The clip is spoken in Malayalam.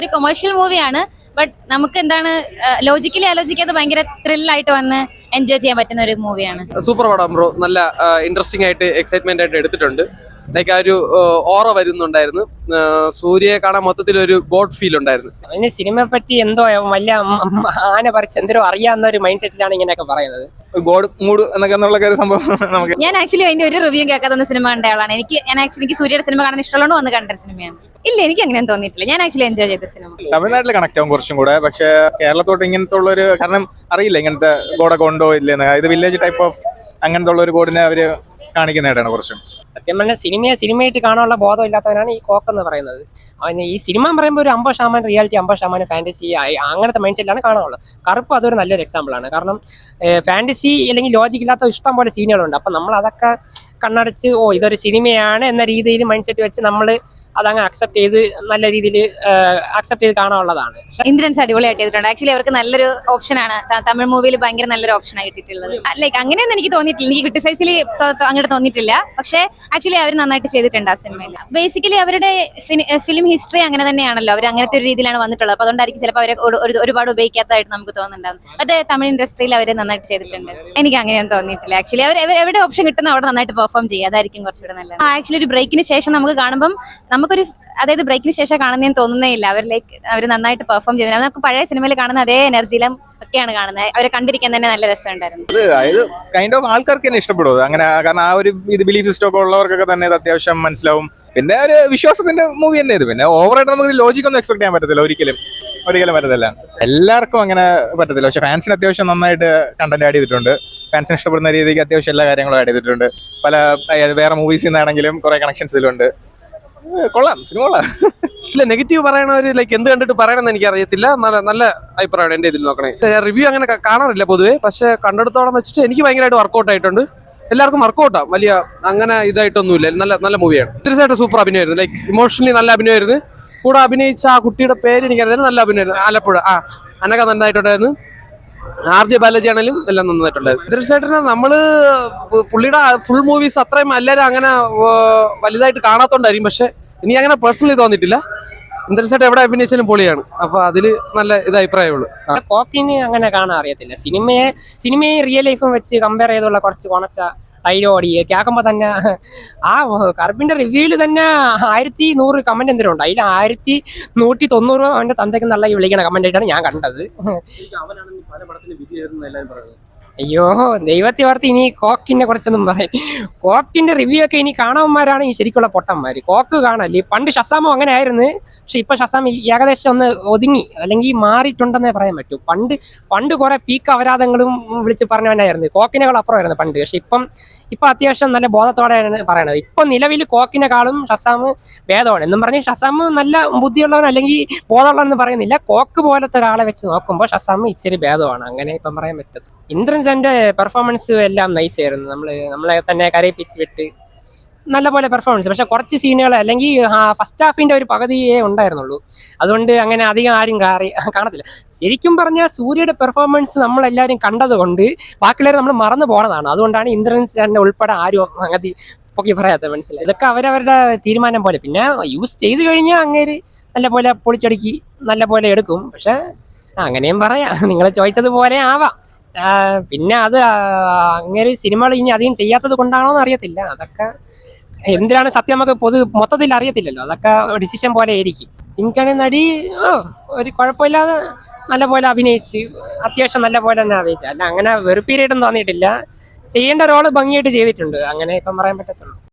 ഒരു കൊമേഴ്ഷ്യൽ മൂവിയാണ്. ബട്ട് നമുക്ക് എന്താണ് ലോജിക്കലി ആലോചിക്കാതെ ഭയങ്കര ത്രില്ലായിട്ട് വന്ന് എൻജോയ് ചെയ്യാൻ പറ്റുന്ന ഒരു മൂവിയാണ്. സൂപ്പർ പടം ബ്രോ. നല്ല ഇൻട്രസ്റ്റിംഗ് ആയിട്ട് എക്സൈറ്റ്മെന്റ് ആയിട്ട് എടുത്തിട്ടുണ്ട്. ലൈക്ക് ആ ഒരു ഓറ വരുന്നുണ്ടായിരുന്നു. സൂര്യയെ കാണാൻ മൊത്തത്തിൽ ഒരു ഗോഡ് ഫീൽ ഉണ്ടായിരുന്നു. അതിന് സിനിമയെ പറ്റി എന്തോ വലിയ ആന പറിച്ച് എന്തോ അറിയാവുന്ന ഒരു മൈൻഡ് സെറ്റിലാണ് ഇങ്ങനെയൊക്കെ പറയുന്നത്. ഗോഡ് മൂഡ് എന്നൊക്കെ സംഭവം നമുക്ക് ഞാൻ ആക്ച്വലി അതിന്റെ ഒരു റിവ്യൂ കേൾക്കാത്ത സിനിമ കണ്ട ആളാണ്. എനിക്ക് സൂര്യയുടെ സിനിമ കാണാൻ ഇഷ്ടമുള്ളൂ വന്ന് കണ്ട സിനിമയാണ്. ഇല്ല, എനിക്ക് അങ്ങനെ തോന്നിയിട്ടില്ല. ഞാൻ ആക്ച്വലി എൻജോയ് ചെയ്ത സിനിമ. തമിഴ്നാട്ടിൽ കണക്ട് ആവും കുറച്ചും കൂടെ. പക്ഷെ കേരളത്തോട്ട് ഇങ്ങനത്തെ ഉള്ളൊരു കാരണം അറിയില്ല ഇങ്ങനത്തെ ഗോഡൊക്കെ ഉണ്ടോ ഇല്ലെന്ന്. ഇത് വില്ലേജ് ടൈപ്പ് ഓഫ് അങ്ങനത്തെ ഉള്ള ഒരു ഗോഡിനെ അവര് കാണിക്കുന്നതായിട്ടാണ് കുറച്ചും. സത്യം പറഞ്ഞാൽ സിനിമയായിട്ട് കാണാനുള്ള ബോധം ഇല്ലാത്തവനാണ് ഈ കോക്കെന്ന് പറയുന്നത്. അവന് ഈ സിനിമ പറയുമ്പോൾ ഒരു 50% റിയാലിറ്റി 50% ഫാന്റസി അങ്ങനത്തെ മൈൻഡ് സെറ്റിലാണ് കാണാനുള്ളത്. കറുപ്പ് അതൊരു നല്ലൊരു എക്സാമ്പിളാണ്. കാരണം ഫാന്റസി അല്ലെങ്കിൽ ലോജിക് ഇല്ലാത്ത ഇഷ്ടം പോലെ സീനുകളുണ്ട്. അപ്പം നമ്മൾ അതൊക്കെ കണ്ണടച്ച് ഇതൊരു സിനിമയാണ് എന്ന രീതിയിൽ മൈൻഡ് സെറ്റ് വെച്ച് നമ്മൾ അതങ്ങ് അക്സെപ്റ്റ് ചെയ്ത് നല്ല രീതിയിൽ അക്സെപ്റ്റ് ചെയ്ത് കാണാനുള്ളതാണ്. ഇന്ദ്രൻസ് അടിപൊളിയായിട്ട് ചെയ്തിട്ടുണ്ട്. ആക്ച്വലി അവർക്ക് നല്ലൊരു ഓപ്ഷനാണ് തമിഴ് മൂവിയിൽ ഭയങ്കര നല്ലൊരു ഓപ്ഷൻ ആയിട്ടുള്ളത്. ലൈക്ക് അങ്ങനെയൊന്നും എനിക്ക് തോന്നിയിട്ടില്ല. എനിക്ക് ക്രിട്ടിസൈസിൽ അങ്ങോട്ട് തോന്നിയിട്ടില്ല. പക്ഷേ ആക്ച്വലി അവർ നന്നായിട്ട് ചെയ്തിട്ടുണ്ട് ആ സിനിമയിൽ. ബേസിക്കലി അവരുടെ ഫിലിം ഹിസ്റ്ററി അങ്ങനെ തന്നെയാണല്ലോ. അവർ അങ്ങനത്തെ ഒരു രീതിയിലാണ് വന്നിട്ടുള്ളത്. അപ്പോൾ അതുകൊണ്ടായിരിക്കും ചിലപ്പോൾ അവരെ ഒരുപാട് ഉപയോഗിക്കാത്തതായിട്ട് നമുക്ക് തോന്നുന്നുണ്ടാവും. മറ്റേ തമിഴ് ഇൻഡസ്ട്രിയിൽ അവർ നന്നായിട്ട് ചെയ്തിട്ടുണ്ട്. എനിക്ക് അങ്ങനെയൊന്നും തോന്നിയിട്ടില്ല. ആക്ച്വലി അവർ എവിടെ ഓപ്ഷൻ കിട്ടുന്ന അവിടെ നന്നായിട്ട് പെർഫോം ചെയ്യുക. അതായിരിക്കും കുറച്ചുകൂടെ നല്ലത്. ആക്ച്വലി ഒരു ബ്രേക്കിന് ശേഷം നമുക്ക് കാണുമ്പം നമുക്കൊരു ബ്രേക്കിന് ശേഷം കാണുന്നതെന്ന് തോന്നുന്നേ ഇല്ല. അവർ നന്നായിട്ട് പെർഫോം ചെയ്തിട്ടുണ്ട്. നമുക്ക് പഴയ സിനിമയിൽ കാണുന്ന അതേ എനർജിയിലും ഒക്കെയാണ് കാണുന്നത്. അവരെ കണ്ടിരിക്കാൻ തന്നെ നല്ല രസമുണ്ടായിരുന്നു. അതായത് കൈൻഡ് ഓഫ് ആൾക്കാർക്ക് തന്നെ ഇഷ്ടപ്പെടും അങ്ങനെ. കാരണം ആ ഒരു ബിലീഫ് സിസ്റ്റം ഒക്കെ ഉള്ളവർക്കൊക്കെ തന്നെ ഇത് അത്യാവശ്യം മനസ്സിലാവും. പിന്നെ ഒരു വിശ്വാസത്തിന്റെ മൂവി തന്നെ ഇത്. പിന്നെ ഓവറായിട്ട് നമുക്ക് ലോജിക് ഒന്നും എക്സ്പെക്ട് ചെയ്യാൻ പറ്റത്തില്ല. ഒരിക്കലും പറ്റത്തില്ല. എല്ലാവർക്കും അങ്ങനെ പറ്റത്തില്ല. പക്ഷെ ഫാൻസിന് അത്യാവശ്യം നന്നായിട്ട് കണ്ടന്റ് ആഡ് ചെയ്തിട്ടുണ്ട്. ഫാൻസിന് ഇഷ്ടപ്പെടുന്ന രീതിക്ക് അത്യാവശ്യം എല്ലാ കാര്യങ്ങളും ആഡ് ചെയ്തിട്ടുണ്ട്. പല വേറെ മൂവീസിൽ നിന്നാണെങ്കിലും കുറെ കണക്ഷൻസ് ഇതിലുണ്ട്. കൊള്ളാം, സിനിമ കൊള്ളാം. ഇല്ല, നെഗറ്റീവ് പറയണവര് ലൈക്ക് എന്ത് കണ്ടിട്ട് പറയണമെന്ന് എനിക്ക് അറിയത്തില്ല. നല്ല അഭിപ്രായമാണ് എൻ്റെ ഇതിൽ നോക്കണേ. റിവ്യൂ അങ്ങനെ കാണാറില്ല പൊതുവേ. പക്ഷെ കണ്ടെടുത്തോളം വെച്ചിട്ട് എനിക്ക് ഭയങ്കരമായിട്ട് വർക്കൗട്ട് ആയിട്ടുണ്ട്. എല്ലാവർക്കും വർക്കൗട്ടാണ്. വലിയ അങ്ങനെ ഇതായിട്ടൊന്നുമില്ല. നല്ല മൂവിയാണ്. തീർച്ചയായിട്ടും സൂപ്പർ അഭിനയമായിരുന്നു. ലൈക്ക് ഇമോഷണലി നല്ല അഭിനയമായിരുന്നു. കൂടെ അഭിനയിച്ച ആ കുട്ടിയുടെ പേര് എനിക്കറിയാം. നല്ല അഭിനയമായിരുന്നു. ആലപ്പുഴ അനക്ക നന്നായിട്ടുണ്ടായിരുന്നു. RJ ബാലാജി ആണെങ്കിലും എല്ലാം നന്നായിട്ടുണ്ടായിരുന്നു. തീർച്ചയായിട്ടും നമ്മള് പുള്ളിയുടെ ഫുൾ മൂവീസ് അത്രയും എല്ലാവരും അങ്ങനെ വലുതായിട്ട് കാണാത്തോണ്ടായിരിക്കും. പക്ഷെ എനിക്ക് അങ്ങനെ പേഴ്സണലി തോന്നിയിട്ടില്ല. തീർച്ചയായിട്ടും എവിടെ അഭിനയിച്ചാലും പൊളിയാണ്. അപ്പൊ അതില് നല്ല അഭിപ്രായമുള്ളൂ. കോക്കിന് അങ്ങനെ കാണാൻ അറിയത്തില്ല. സിനിമയെ റിയൽ ലൈഫും വെച്ച് കമ്പയർ ചെയ്തുള്ള കുറച്ച് കൊണച്ച ഡയലോഗ് കേൾക്കുമ്പോൾ തന്നെ ആ കറുപ്പിന്റെ റിവ്യൂവിൽ തന്നെ 1100 കമന്റ് എന്തെങ്കിലും ഉണ്ട്. അതിൽ 1190 അവന്റെ തന്തയ്ക്ക് നല്ല വിളിക്കണ കമന്റ് ആയിട്ടാണ് ഞാൻ കണ്ടത്. അയ്യോ ദൈവത്തെ വാർത്ത. ഇനി കോക്കിനെ കുറിച്ചൊന്നും പറയും. കോക്കിന്റെ റിവ്യൂ ഒക്കെ ഇനി കാണാന്മാരാണ് ഈ ശരിക്കുള്ള പൊട്ടന്മാര്. കോക്ക് കാണല്ലേ. പണ്ട് ഷസാമോ അങ്ങനെ ആയിരുന്നു. പക്ഷെ ഇപ്പൊ ഷസാം ഏകദേശം ഒന്ന് ഒതുങ്ങി അല്ലെങ്കിൽ മാറിയിട്ടുണ്ടെന്നേ പറയാൻ പറ്റൂ. പണ്ട് കുറെ പീക്ക് അപരാധങ്ങളും വിളിച്ച് പറഞ്ഞവനായിരുന്നു. കോക്കിനേക്കാൾ അപ്പുറമായിരുന്നു പണ്ട്. പക്ഷെ ഇപ്പൊ അത്യാവശ്യം നല്ല ബോധത്തോടെയാണ് പറയണത്. ഇപ്പൊ നിലവിൽ കോക്കിനെക്കാളും ഷസാം ഭേദമാണ് എന്നും പറഞ്ഞ് ഷസാം നല്ല ബുദ്ധിയുള്ളവൻ അല്ലെങ്കിൽ ബോധമുള്ളവനെന്ന് പറയുന്നില്ല. കോക്ക് പോലത്തെ ഒരാളെ വെച്ച് നോക്കുമ്പോൾ ഷസാം ഇച്ചിരി ഭേദമാണ്. അങ്ങനെ ഇപ്പം പറയാൻ പറ്റും. ഇന്ദ്രൻസിന്റെ പെർഫോമൻസ് എല്ലാം നൈസ് ആയിരുന്നു. നമ്മളെ തന്നെ കരയിപ്പിച്ച് വിട്ട് നല്ലപോലെ പെർഫോമൻസ്. പക്ഷെ കുറച്ച് സീനുകൾ അല്ലെങ്കിൽ ഫസ്റ്റ് ഹാഫിന്റെ ഒരു പകുതിയേ ഉണ്ടായിരുന്നുള്ളൂ. അതുകൊണ്ട് അങ്ങനെ അധികം ആരും കാണത്തില്ല. ശരിക്കും പറഞ്ഞാൽ സൂര്യയുടെ പെർഫോമൻസ് നമ്മളെല്ലാവരും കണ്ടതുകൊണ്ട് ബാക്കിയുള്ളവർ നമ്മൾ മറന്നു പോണതാണ്. അതുകൊണ്ടാണ് ഇന്ദ്രൻസിന്റെ ഉൾപ്പെടെ ആരും അങ്ങനെ പൊക്കി പറയാത്ത. മനസ്സിലായി. ഇതൊക്കെ അവരവരുടെ തീരുമാനം പോലെ. പിന്നെ യൂസ് ചെയ്ത് കഴിഞ്ഞാൽ അങ്ങേര് നല്ല പോലെ പൊളിച്ചടുക്കി നല്ല പോലെ എടുക്കും. പക്ഷെ അങ്ങനെയും പറയാം. നിങ്ങൾ ചോദിച്ചതുപോലെ ആവാം. പിന്നെ അത് അങ്ങനെ സിനിമകൾ ഇനി അധികം ചെയ്യാത്തത് കൊണ്ടാണോ എന്ന് അറിയത്തില്ല. അതൊക്കെ എന്തിനാണ് സത്യം നമുക്ക് മൊത്തത്തിൽ അറിയത്തില്ലല്ലോ. അതൊക്കെ ഡിസിഷൻ പോലെ ആയിരിക്കും. ചിങ്കണി നടി ഒരു കുഴപ്പമില്ലാതെ നല്ല പോലെ അഭിനയിച്ച് അത്യാവശ്യം നല്ല പോലെ തന്നെ അഭിനയിച്ചു. അല്ല അങ്ങനെ വെറുപ്പീരിയഡൊന്നും തോന്നിയിട്ടില്ല. ചെയ്യേണ്ട റോള് ഭംഗിയായിട്ട് ചെയ്തിട്ടുണ്ട്. അങ്ങനെ ഇപ്പം പറയാൻ പറ്റത്തുള്ളൂ.